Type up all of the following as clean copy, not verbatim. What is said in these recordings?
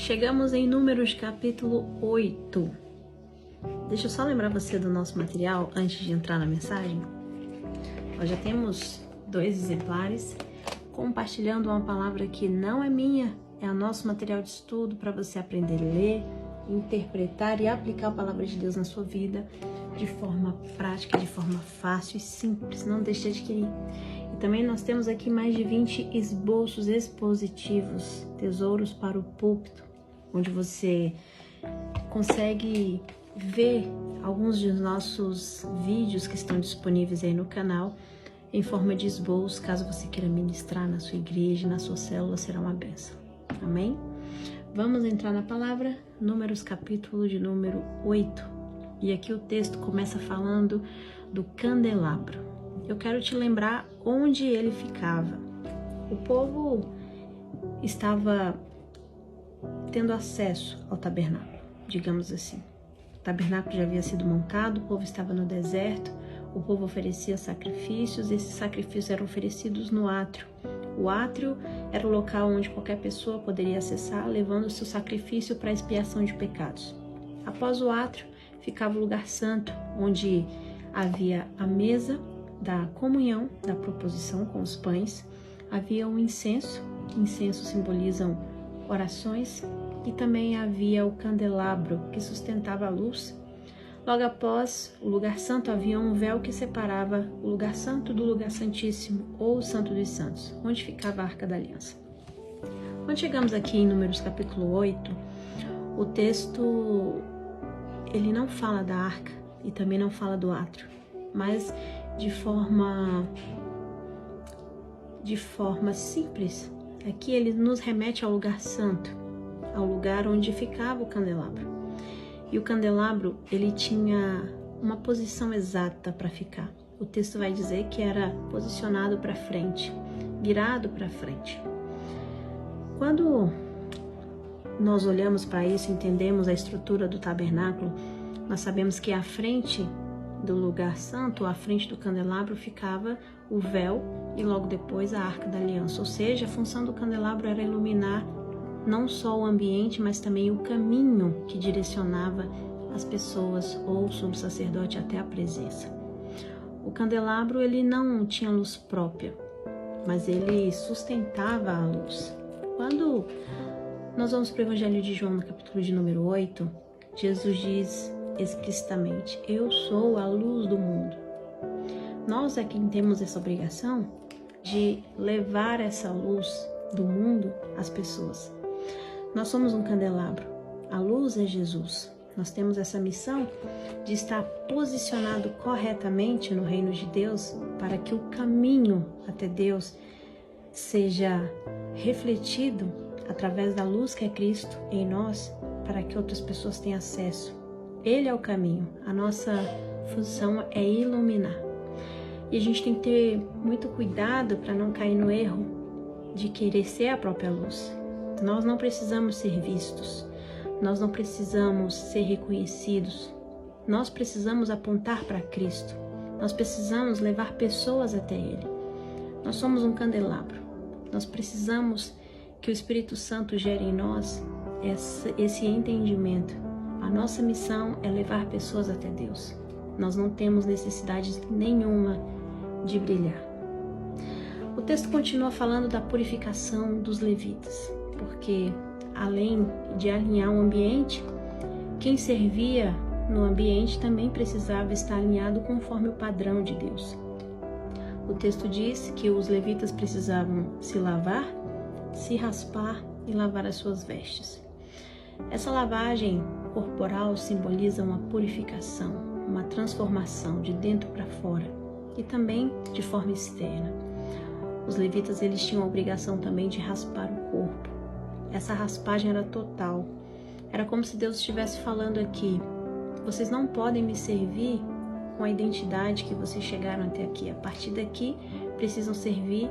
Chegamos em Números capítulo 8. Deixa eu só lembrar você do nosso material antes de entrar na mensagem. Nós já temos 2 exemplares compartilhando uma palavra que não é minha, é o nosso material de estudo para você aprender a ler, interpretar e aplicar a palavra de Deus na sua vida de forma prática, de forma fácil e simples. Não deixe de adquirir. E também nós temos aqui mais de 20 esboços expositivos, tesouros para o púlpito, onde você consegue ver alguns dos nossos vídeos que estão disponíveis aí no canal em forma de esboço, caso você queira ministrar na sua igreja, na sua célula, será uma bênção. Amém? Vamos entrar na palavra, Números capítulo de número 8. E aqui o texto começa falando do candelabro. Eu quero te lembrar onde ele ficava. O povo estava tendo acesso ao tabernáculo, digamos assim. O tabernáculo já havia sido montado, o povo estava no deserto, o povo oferecia sacrifícios, esses sacrifícios eram oferecidos no átrio. O átrio era o local onde qualquer pessoa poderia acessar, levando o seu sacrifício para a expiação de pecados. Após o átrio, ficava o lugar santo, onde havia a mesa da comunhão, da proposição com os pães, havia um incenso simbolizam orações, e também havia o candelabro que sustentava a luz. Logo após o lugar santo havia um véu que separava o lugar santo do lugar santíssimo, ou o santo dos santos, onde ficava a arca da aliança. Quando chegamos aqui em Números capítulo 8, o texto ele não fala da arca e também não fala do átrio, mas de forma simples. Aqui ele nos remete ao lugar santo, ao lugar onde ficava o candelabro. E o candelabro, ele tinha uma posição exata para ficar. O texto vai dizer que era posicionado para frente, virado para frente. Quando nós olhamos para isso, entendemos a estrutura do tabernáculo, nós sabemos que à frente do lugar santo, à frente do candelabro, ficava o véu e logo depois a arca da aliança. Ou seja, a função do candelabro era iluminar não só o ambiente, mas também o caminho que direcionava as pessoas ou o sumo sacerdote até a presença. O candelabro ele não tinha luz própria, mas ele sustentava a luz. Quando nós vamos para o Evangelho de João, no capítulo de número 8, Jesus diz explicitamente: eu sou a luz do mundo. Nós é quem temos essa obrigação de levar essa luz do mundo às pessoas. Nós somos um candelabro, a luz é Jesus. Nós temos essa missão de estar posicionado corretamente no reino de Deus para que o caminho até Deus seja refletido através da luz que é Cristo em nós, para que outras pessoas tenham acesso. Ele é o caminho, a nossa função é iluminar. E a gente tem que ter muito cuidado para não cair no erro de querer ser a própria luz. Nós não precisamos ser vistos, nós não precisamos ser reconhecidos, nós precisamos apontar para Cristo, nós precisamos levar pessoas até Ele. Nós somos um candelabro, nós precisamos que o Espírito Santo gere em nós esse entendimento. A nossa missão é levar pessoas até Deus. Nós não temos necessidade nenhuma de brilhar. O texto continua falando da purificação dos levitas, porque além de alinhar o ambiente, quem servia no ambiente também precisava estar alinhado conforme o padrão de Deus. O texto diz que os levitas precisavam se lavar, se raspar e lavar as suas vestes. Essa lavagem corporal simboliza uma purificação, uma transformação de dentro para fora e também de forma externa. Os levitas eles tinham a obrigação também de raspar o corpo. Essa raspagem era total. Era como se Deus estivesse falando aqui: vocês não podem me servir com a identidade que vocês chegaram até aqui. A partir daqui, precisam servir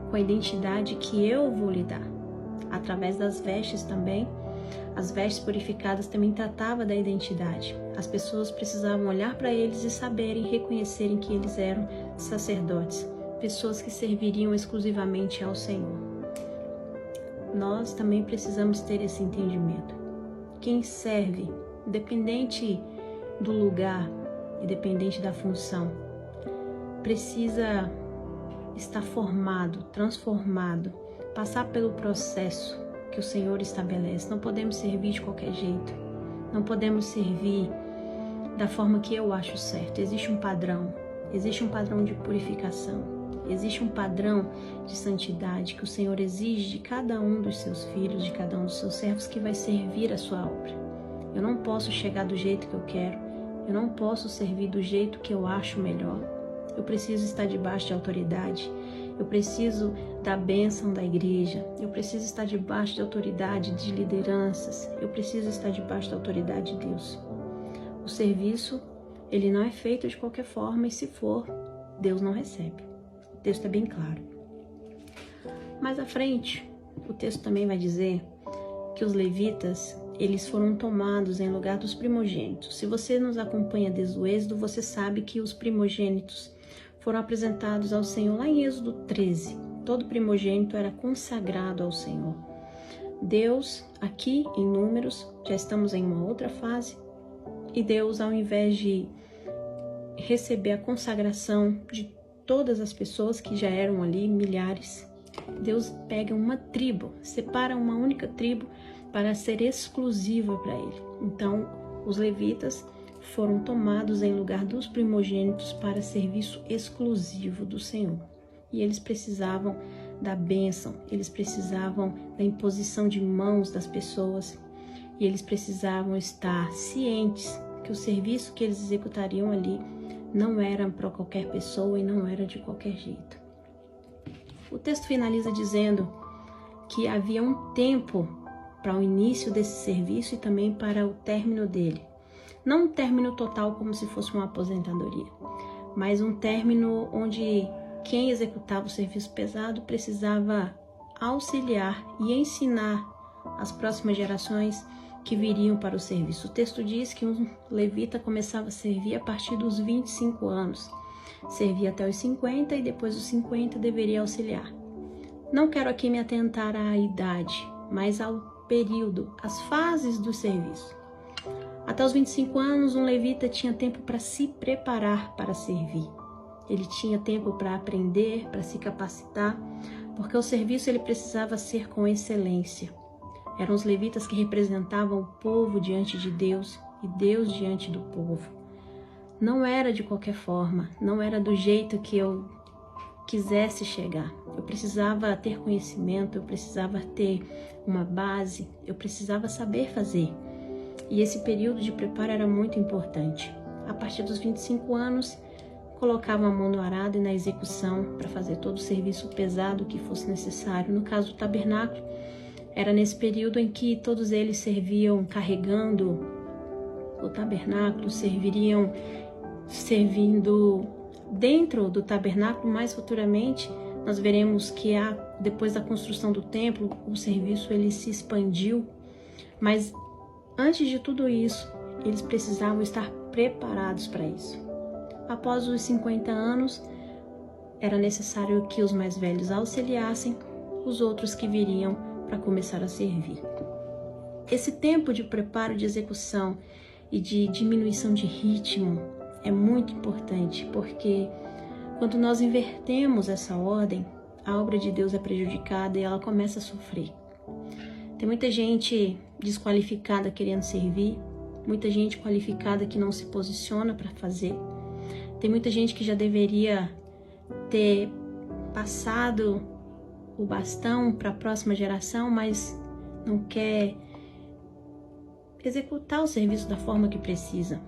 com a identidade que eu vou lhe dar. Através das vestes também, as vestes purificadas também tratavam da identidade. As pessoas precisavam olhar para eles e saberem, reconhecerem que eles eram sacerdotes, pessoas que serviriam exclusivamente ao Senhor. nós também precisamos ter esse entendimento. Quem serve, independente do lugar, independente da função, precisa estar formado, transformado, passar pelo processo que o Senhor estabelece. Não podemos servir de qualquer jeito. Não podemos servir da forma que eu acho certo. Existe um padrão de purificação, existe um padrão de santidade que o Senhor exige de cada um dos seus filhos, de cada um dos seus servos que vai servir a sua obra. Eu não posso chegar do jeito que eu quero, eu não posso servir do jeito que eu acho melhor. Eu preciso estar debaixo de autoridade, eu preciso da bênção da igreja, eu preciso estar debaixo de autoridade de lideranças, eu preciso estar debaixo da autoridade de Deus. O serviço, ele não é feito de qualquer forma, e se for, Deus não recebe. O texto é bem claro. Mais à frente, o texto também vai dizer que os levitas, eles foram tomados em lugar dos primogênitos. Se você nos acompanha desde o Êxodo, você sabe que os primogênitos foram apresentados ao Senhor lá em Êxodo 13. Todo primogênito era consagrado ao Senhor. Deus, aqui em Números, já estamos em uma outra fase, e Deus, ao invés de receber a consagração de todas as pessoas que já eram ali, milhares, Deus pega uma tribo, separa uma única tribo para ser exclusiva para Ele. Então, os levitas foram tomados em lugar dos primogênitos para serviço exclusivo do Senhor. E eles precisavam da bênção, eles precisavam da imposição de mãos das pessoas, e eles precisavam estar cientes que o serviço que eles executariam ali não era para qualquer pessoa e não era de qualquer jeito. O texto finaliza dizendo que havia um tempo para o início desse serviço e também para o término dele. Não um término total como se fosse uma aposentadoria, mas um término onde quem executava o serviço pesado precisava auxiliar e ensinar as próximas gerações que viriam para o serviço. O texto diz que um levita começava a servir a partir dos 25 anos. Servia até os 50 e depois dos 50 deveria auxiliar. Não quero aqui me atentar à idade, mas ao período, às fases do serviço. Até os 25 anos, um levita tinha tempo para se preparar para servir. Ele tinha tempo para aprender, para se capacitar, porque o serviço ele precisava ser com excelência. Eram os levitas que representavam o povo diante de Deus e Deus diante do povo. Não era de qualquer forma, não era do jeito que eu quisesse chegar. Eu precisava ter conhecimento, eu precisava ter uma base, eu precisava saber fazer. E esse período de preparo era muito importante. A partir dos 25 anos, colocavam a mão no arado e na execução para fazer todo o serviço pesado que fosse necessário. No caso do tabernáculo, era nesse período em que todos eles serviam carregando o tabernáculo, servindo dentro do tabernáculo. Mais futuramente, nós veremos que depois da construção do templo, o serviço ele se expandiu, mas antes de tudo isso, eles precisavam estar preparados para isso. Após os 50 anos, era necessário que os mais velhos auxiliassem os outros que viriam para começar a servir. Esse tempo de preparo, de execução e de diminuição de ritmo é muito importante, porque quando nós invertemos essa ordem, a obra de Deus é prejudicada e ela começa a sofrer. Tem muita gente desqualificada querendo servir, muita gente qualificada que não se posiciona para fazer. Tem muita gente que já deveria ter passado o bastão para a próxima geração, mas não quer executar o serviço da forma que precisa.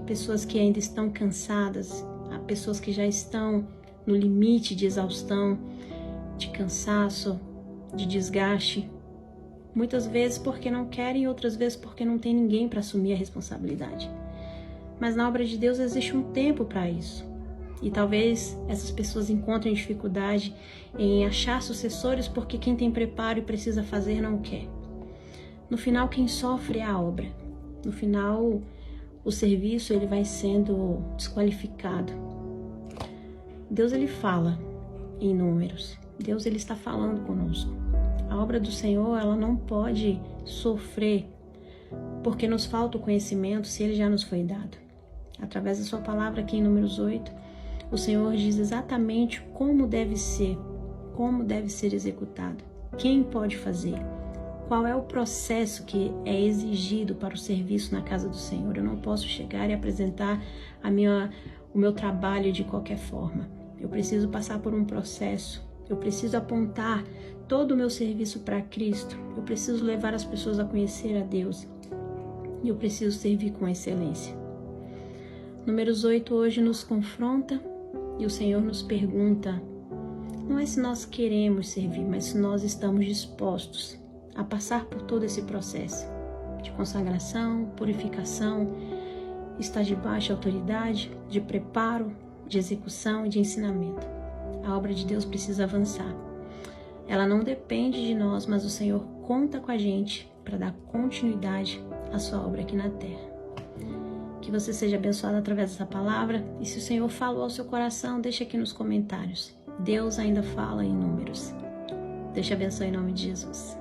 Pessoas que ainda estão cansadas, pessoas que já estão no limite de exaustão, de cansaço, de desgaste. Muitas vezes porque não querem, outras vezes porque não tem ninguém para assumir a responsabilidade. Mas na obra de Deus existe um tempo para isso. E talvez essas pessoas encontrem dificuldade em achar sucessores porque quem tem preparo e precisa fazer não quer. No final, quem sofre é a obra. No final, o serviço ele vai sendo desqualificado. Deus ele fala em Números. Deus ele está falando conosco. A obra do Senhor, ela não pode sofrer porque nos falta o conhecimento se ele já nos foi dado. Através da sua palavra aqui em Números 8, o Senhor diz exatamente como deve ser executado, quem pode fazer, qual é o processo que é exigido para o serviço na casa do Senhor. Eu não posso chegar e apresentar o meu trabalho de qualquer forma. Eu preciso passar por um processo, eu preciso apontar todo o meu serviço para Cristo, eu preciso levar as pessoas a conhecer a Deus e eu preciso servir com excelência. Números 8 hoje nos confronta e o Senhor nos pergunta, não é se nós queremos servir, mas se nós estamos dispostos a passar por todo esse processo de consagração, purificação, estar debaixo de autoridade, de preparo, de execução e de ensinamento. A obra de Deus precisa avançar. Ela não depende de nós, mas o Senhor conta com a gente para dar continuidade à sua obra aqui na terra. Que você seja abençoado através dessa palavra. E se o Senhor falou ao seu coração, deixa aqui nos comentários. Deus ainda fala em Números. Deus te abençoe em nome de Jesus.